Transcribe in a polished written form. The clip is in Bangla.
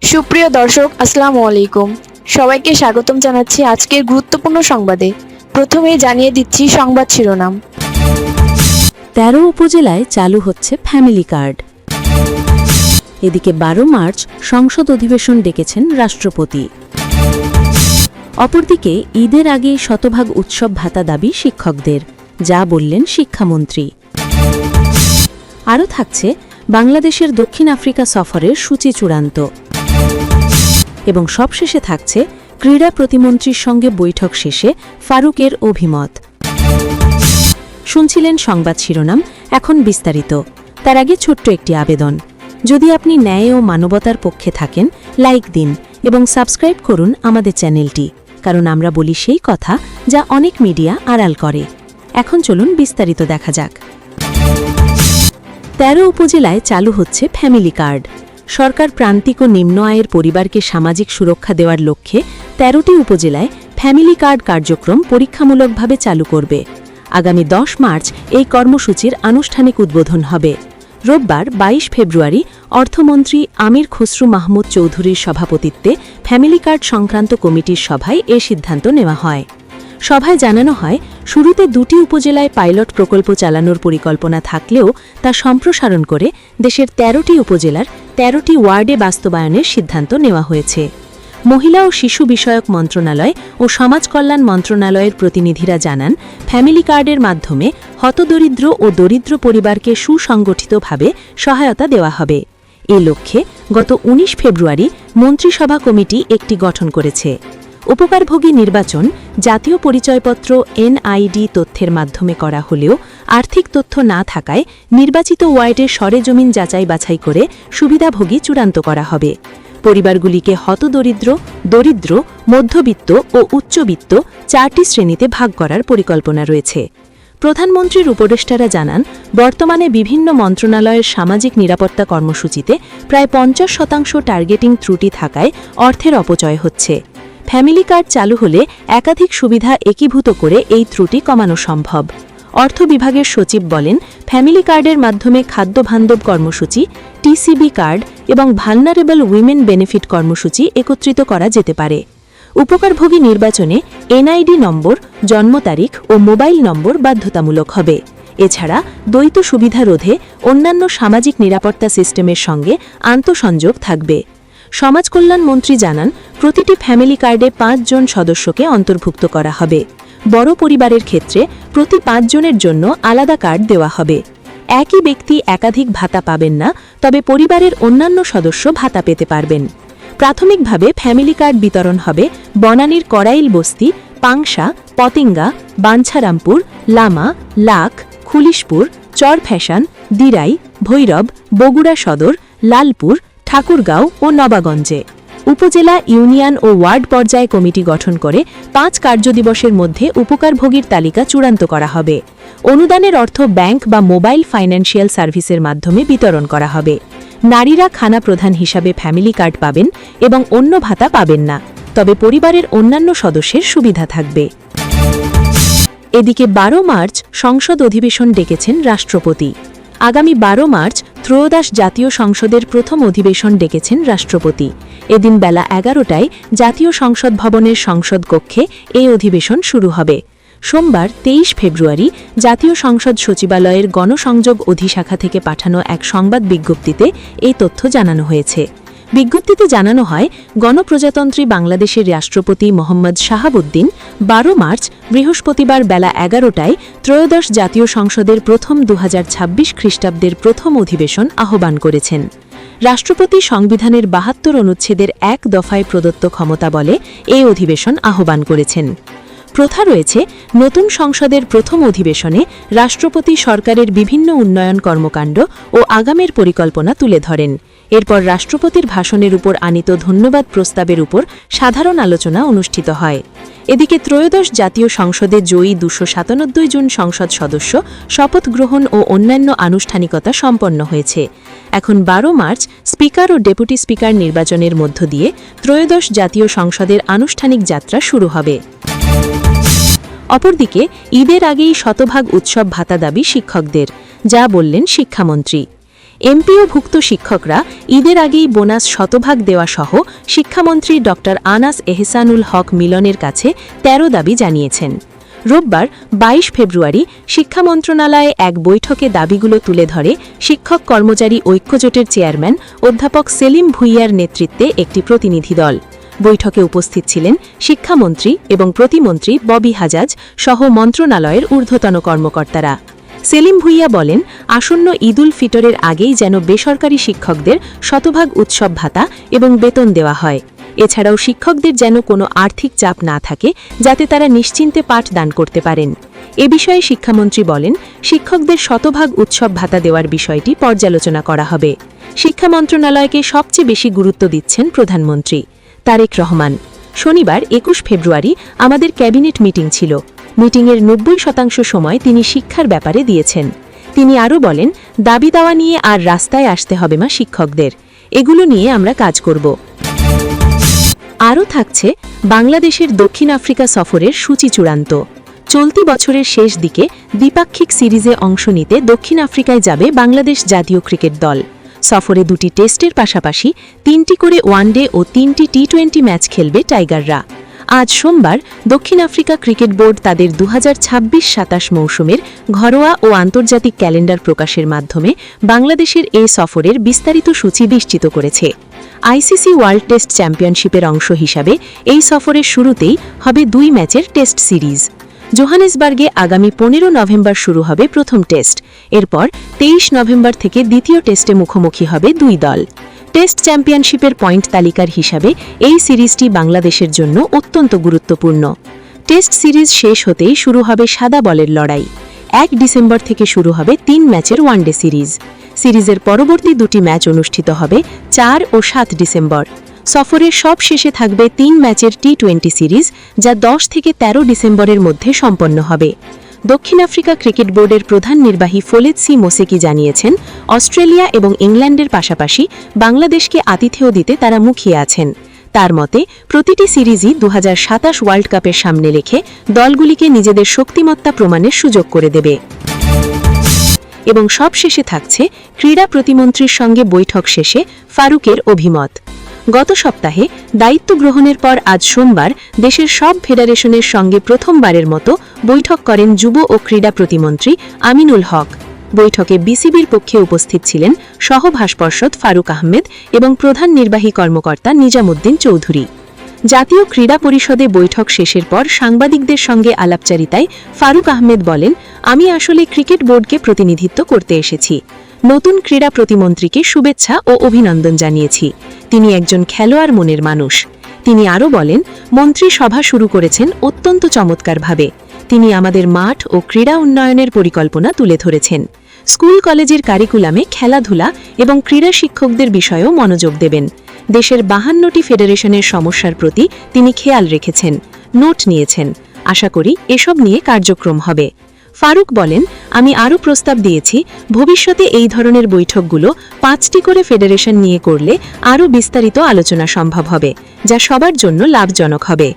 সুপ্রিয় দর্শক, আসসালামু আলাইকুম। সবাইকে স্বাগতম জানাচ্ছি আজকের গুরুত্বপূর্ণ সংবাদে। প্রথমেই জানিয়ে দিচ্ছি সংবাদ শিরোনাম। ১৩ উপজেলায় চালু হচ্ছে ফ্যামিলি কার্ড। এদিকে ১২ মার্চ সংসদ অধিবেশন ডেকেছেন রাষ্ট্রপতি। অপরদিকে ঈদের আগেই শতভাগ উৎসব ভাতা দাবি শিক্ষকদের, যা বললেন শিক্ষামন্ত্রী। আরও থাকছে বাংলাদেশের দক্ষিণ আফ্রিকা সফরের সূচি চূড়ান্ত। এবং সবশেষে থাকছে ক্রীড়া প্রতিমন্ত্রীর সঙ্গে বৈঠক শেষে ফারুকের অভিমত। শুনছিলেন সংবাদ শিরোনাম, এখন বিস্তারিত। তার আগে ছোট্ট একটি আবেদন, যদি আপনি ন্যায় ও মানবতার পক্ষে থাকেন, লাইক দিন এবং সাবস্ক্রাইব করুন আমাদের চ্যানেলটি, কারণ আমরা বলি সেই কথা যা অনেক মিডিয়া আড়াল করে। এখন চলুন বিস্তারিত দেখা যাক। ১৩ উপজেলায় চালু হচ্ছে ফ্যামিলি কার্ড। সরকার প্রান্তিক ও নিম্ন আয়ের পরিবারকে সামাজিক সুরক্ষা দেওয়ার লক্ষ্যে ১৩টি উপজেলায় ফ্যামিলি কার্ড কার্যক্রম পরীক্ষামূলকভাবে চালু করবে। আগামী ১০ মার্চ এই কর্মসূচির আনুষ্ঠানিক উদ্বোধন হবে। রোববার ২২ ফেব্রুয়ারি অর্থমন্ত্রী আমির খসরু মাহমুদ চৌধুরীর সভাপতিত্বে ফ্যামিলি কার্ড সংক্রান্ত কমিটির সভায় এ সিদ্ধান্ত নেওয়া হয়। সভায় জানানো হয়, শুরুতে ২টি উপজেলায় পাইলট প্রকল্প চালানোর পরিকল্পনা থাকলেও তা সম্প্রসারণ করে দেশের ১৩টি উপজেলার ১৩টি ওয়ার্ডে বাস্তবায়নের সিদ্ধান্ত নেওয়া হয়েছে। মহিলা ও শিশু বিষয়ক মন্ত্রণালয় ও সমাজ কল্যাণ মন্ত্রণালয়ের প্রতিনিধিরা জানান, ফ্যামিলি কার্ডের মাধ্যমে হতদরিদ্র ও দরিদ্র পরিবারকে সুসংগঠিতভাবে সহায়তা দেওয়া হবে। এ লক্ষ্যে গত ১৯ ফেব্রুয়ারি মন্ত্রিসভা কমিটি একটি গঠন করেছে। উপকারভোগী নির্বাচন জাতীয় পরিচয়পত্র এনআইডি তথ্যের মাধ্যমে করা হলেও আর্থিক তথ্য না থাকায় নির্বাচিত ওয়ার্ডে সরেজমিন যাচাই বাছাই করে সুবিধাভোগী চূড়ান্ত করা হবে। পরিবারগুলিকে হতদরিদ্র, দরিদ্র, মধ্যবিত্ত ও উচ্চবিত্ত ৪টি শ্রেণীতে ভাগ করার পরিকল্পনা রয়েছে। প্রধানমন্ত্রীর উপদেষ্টারা জানান, বর্তমানে বিভিন্ন মন্ত্রণালয়ের সামাজিক নিরাপত্তা কর্মসূচিতে প্রায় ৫০% টার্গেটিং ত্রুটি থাকায় অর্থের অপচয় হচ্ছে। ফ্যামিলি কার্ড চালু হলে একাধিক সুবিধা একীভূত করে এই ত্রুটি কমানো সম্ভব। অর্থ বিভাগের সচিব বলেন, ফ্যামিলি কার্ডের মাধ্যমে খাদ্যবান্ধব কর্মসূচি, টিসিবি কার্ড এবং ভালনারেবল উইমেন বেনিফিট কর্মসূচি একত্রিত করা যেতে পারে। উপকারভোগী নির্বাচনে এনআইডি নম্বর, জন্ম তারিখ ও মোবাইল নম্বর বাধ্যতামূলক হবে। এছাড়া দ্বৈত সুবিধা রোধে অন্যান্য সামাজিক নিরাপত্তা সিস্টেমের সঙ্গে আন্তঃসংযোগ থাকবে। সমাজ কল্যাণ মন্ত্রী জানান, প্রতিটি ফ্যামিলি কার্ডে ৫ জন সদস্যকে অন্তর্ভুক্ত করা হবে। বড় পরিবারের ক্ষেত্রে প্রতি ৫ জনের জন্য আলাদা কার্ড দেওয়া হবে। একই ব্যক্তি একাধিক ভাতা পাবেন না, তবে পরিবারের অন্যান্য সদস্য ভাতা পেতে পারবেন। প্রাথমিকভাবে ফ্যামিলি কার্ড বিতরণ হবে বনানীর করাইল বস্তি, পাংশা, পতেঙ্গা, বাঞ্ছারামপুর, লামা, লাখ, খুলিশপুর, চরফ্যাশন, দিরাই, ভৈরব, বগুড়া সদর, লালপুর, ঠাকুরগাঁও ও নবাগঞ্জে। উপজেলা, ইউনিয়ন ও ওয়ার্ড পর্যায়ে কমিটি গঠন করে ৫ কার্যদিবসের মধ্যে উপকারভোগীর তালিকা চূড়ান্ত করা হবে। অনুদানের অর্থ ব্যাংক বা মোবাইল ফাইন্যান্সিয়াল সার্ভিসের মাধ্যমে বিতরণ করা হবে। নারীরা খানা প্রধান হিসাবে ফ্যামিলি কার্ড পাবেন এবং অন্য ভাতা পাবেন না, তবে পরিবারের অন্যান্য সদস্যের সুবিধা থাকবে। এদিকে ১২ মার্চ সংসদ অধিবেশন ডেকেছেন রাষ্ট্রপতি। আগামী ১২ মার্চ ত্রয়োদশ জাতীয় সংসদের প্রথম অধিবেশন ডেকেছেন রাষ্ট্রপতি। এদিন বেলা ১১টায় জাতীয় সংসদ ভবনের সংসদ কক্ষে এই অধিবেশন শুরু হবে। সোমবার ২৩ ফেব্রুয়ারি জাতীয় সংসদ সচিবালয়ের গণসংযোগ অধিশাখা থেকে পাঠানো এক সংবাদ বিজ্ঞপ্তিতে এই তথ্য জানানো হয়েছে। বিজ্ঞপ্তিতে জানানো হয়, গণপ্রজাতন্ত্রী বাংলাদেশের রাষ্ট্রপতি মোহাম্মদ শাহাবুদ্দিন ১২ মার্চ বৃহস্পতিবার বেলা ১১টায় ত্রয়োদশ জাতীয় সংসদের প্রথম ২০২৬ খ্রিস্টাব্দের প্রথম অধিবেশন আহ্বান করেছেন। রাষ্ট্রপতি সংবিধানের ৭২ অনুচ্ছেদের ১ দফায় প্রদত্ত ক্ষমতা বলে এই অধিবেশন আহ্বান করেছেন। প্রথা রয়েছে, নতুন সংসদের প্রথম অধিবেশনে রাষ্ট্রপতি সরকারের বিভিন্ন উন্নয়ন কর্মকাণ্ড ও আগামের পরিকল্পনা তুলে ধরেন। এরপর রাষ্ট্রপতির ভাষণের উপর আনীত ধন্যবাদ প্রস্তাবের উপর সাধারণ আলোচনা অনুষ্ঠিত হয়। এদিকে ত্রয়োদশ জাতীয় সংসদে জয়ী ২৯৭ জন সংসদ সদস্য শপথ গ্রহণ ও অন্যান্য আনুষ্ঠানিকতা সম্পন্ন হয়েছে। এখন ১২ মার্চ স্পিকার ও ডেপুটি স্পিকার নির্বাচনের মধ্য দিয়ে ত্রয়োদশ জাতীয় সংসদের আনুষ্ঠানিক যাত্রা শুরু হবে। অপরদিকে ঈদের আগেই শতভাগ উৎসব ভাতা দাবি শিক্ষকদের, যা বললেন শিক্ষামন্ত্রী। এমপিওভুক্ত শিক্ষকরা ঈদের আগেই বোনাস শতভাগ দেওয়া সহ শিক্ষামন্ত্রী ড আনাস এহসানুল হক মিলনের কাছে ১৩ দাবি জানিয়েছেন। রোববার ২২ ফেব্রুয়ারি শিক্ষা মন্ত্রণালয়ে এক বৈঠকে দাবিগুলো তুলে ধরে শিক্ষক কর্মচারী ঐক্যজোটের চেয়ারম্যান অধ্যাপক সেলিম ভুইয়ার নেতৃত্বে একটি প্রতিনিধি দল। বৈঠকে উপস্থিত ছিলেন শিক্ষামন্ত্রী এবং প্রতিমন্ত্রী ববি হাজাজ সহ মন্ত্রণালয়ের ঊর্ধ্বতন কর্মকর্তারা। সেলিম ভুইয়া বলেন, আসন্ন ঈদুল ফিতরের আগেই যেন বেসরকারি শিক্ষকদের শতভাগ উৎসব ভাতা এবং বেতন দেওয়া হয়। এছাড়াও শিক্ষকদের যেন কোনো আর্থিক চাপ না থাকে, যাতে তারা নিশ্চিন্তে পাঠদান করতে পারেন। এ বিষয়ে শিক্ষামন্ত্রী বলেন, শিক্ষকদের শতভাগ উৎসব ভাতা দেওয়ার বিষয়টি পর্যালোচনা করা হবে। শিক্ষা মন্ত্রণালয়কে সবচেয়ে বেশি গুরুত্ব দিচ্ছেন প্রধানমন্ত্রী তারেক রহমান। শনিবার ২১ ফেব্রুয়ারি আমাদের ক্যাবিনেট মিটিং ছিল। মিটিংয়ের ৯০% সময় তিনি শিক্ষার ব্যাপারে দিয়েছেন। তিনি আরও বলেন, দাবি দাওয়া নিয়ে আর রাস্তায় আসতে হবে না শিক্ষকদের, এগুলো নিয়ে আমরা কাজ করব। আরও থাকছে বাংলাদেশের দক্ষিণ আফ্রিকা সফরের সূচি চূড়ান্ত। চলতি বছরের শেষ দিকে দ্বিপাক্ষিক সিরিজে অংশ নিতে দক্ষিণ আফ্রিকায় যাবে বাংলাদেশ জাতীয় ক্রিকেট দল। সফরে ২টি টেস্টের পাশাপাশি ৩টি করে ওয়ানডে ও ৩টি টি-20 ম্যাচ খেলবে টাইগাররা। আজ সোমবার দক্ষিণ আফ্রিকা ক্রিকেট বোর্ড তাদের ২০২৬-২৭ মৌসুমের ঘরোয়া ও আন্তর্জাতিক ক্যালেন্ডার প্রকাশের মাধ্যমে বাংলাদেশের এ সফরের বিস্তারিত সূচি নিশ্চিত করেছে। আইসিসি ওয়ার্ল্ড টেস্ট চ্যাম্পিয়নশিপের অংশ হিসাবে এই সফরের শুরুতেই হবে ২ ম্যাচের টেস্ট সিরিজ। জোহানেসবার্গে আগামী ১৫ নভেম্বর শুরু হবে প্রথম টেস্ট। এরপর ২৩ নভেম্বর থেকে দ্বিতীয় টেস্টে মুখোমুখি হবে দুই দল। টেস্ট চ্যাম্পিয়নশিপের পয়েন্ট তালিকার হিসাবে এই সিরিজটি বাংলাদেশের জন্য অত্যন্ত গুরুত্বপূর্ণ। টেস্ট সিরিজ শেষ হতেই শুরু হবে সাদা বলের লড়াই। ১ ডিসেম্বর থেকে শুরু হবে ৩ ম্যাচের ওয়ানডে সিরিজ। সিরিজের পরবর্তী ২টি ম্যাচ অনুষ্ঠিত হবে ৪ ও ৭ ডিসেম্বর। সফরের সব শেষে থাকবে ৩ ম্যাচের টি-20 সিরিজ, যা ১০ থেকে ১৩ ডিসেম্বরের মধ্যে সম্পন্ন হবে। দক্ষিণ আফ্রিকা ক্রিকেট বোর্ডের প্রধান নির্বাহী ফোলেদ সি মোসেকি জানিয়েছেন, অস্ট্রেলিয়া এবং ইংল্যান্ডের পাশাপাশি বাংলাদেশকে আতিথেয় দিতে তারা মুখিয়ে আছেন। তার মতে প্রতিটি সিরিজই ২০২৭ ওয়ার্ল্ড কাপের সামনে রেখে দলগুলিকে নিজেদের শক্তিমত্তা প্রমাণের সুযোগ করে দেবে। এবং সবশেষে থাকছে ক্রীড়া প্রতিমন্ত্রীর সঙ্গে বৈঠক শেষে ফারুকের অভিমত। গত সপ্তাহে দায়িত্ব গ্রহণের পর আজ সোমবার দেশের সব ফেডারেশনের সঙ্গে প্রথমবারের মতো বৈঠক করেন যুব ও ক্রীড়া প্রতিমন্ত্রী আমিনুল হক। বৈঠকে বিসিবির পক্ষে উপস্থিত ছিলেন সহ-ভাষ্যপর্ষদ ফারুক আহমেদ এবং প্রধান নির্বাহী কর্মকর্তা নিজামুদ্দিন চৌধুরী। জাতীয় ক্রীড়া পরিষদে বৈঠক শেষের পর সাংবাদিকদের সঙ্গে আলাপচারিতায় ফারুক আহমেদ বলেন, আমি আসলে ক্রিকেট বোর্ডকে প্রতিনিধিত্ব করতে এসেছি। নতুন ক্রীড়া প্রতিমন্ত্রীকে শুভেচ্ছা ও অভিনন্দন জানিয়েছি। তিনি একজন খেলোয়াড় মনের মানুষ। তিনি আরও বলেন, মন্ত্রী সভা শুরু করেছেন অত্যন্ত চমৎকারভাবে। তিনি আমাদের মাঠ ও ক্রীড়া উন্নয়নের পরিকল্পনা তুলে ধরেছেন। স্কুল কলেজের কারিকুলামে খেলাধুলা এবং ক্রীড়া শিক্ষকদের বিষয়েও মনোযোগ দেবেন। দেশের ৫২টি ফেডারেশনের সমস্যার প্রতি তিনি খেয়াল রেখেছেন, নোট নিয়েছেন। আশা করি এসব নিয়ে কার্যক্রম হবে। ফারুক বলেন, আমি আরও প্রস্তাব দিয়েছি, ভবিষ্যতে এই ধরনের বৈঠকগুলো ৫টি করে ফেডারেশন নিয়ে করলে আরও বিস্তারিত আলোচনা সম্ভব হবে, যা সবার জন্য লাভজনক হবে।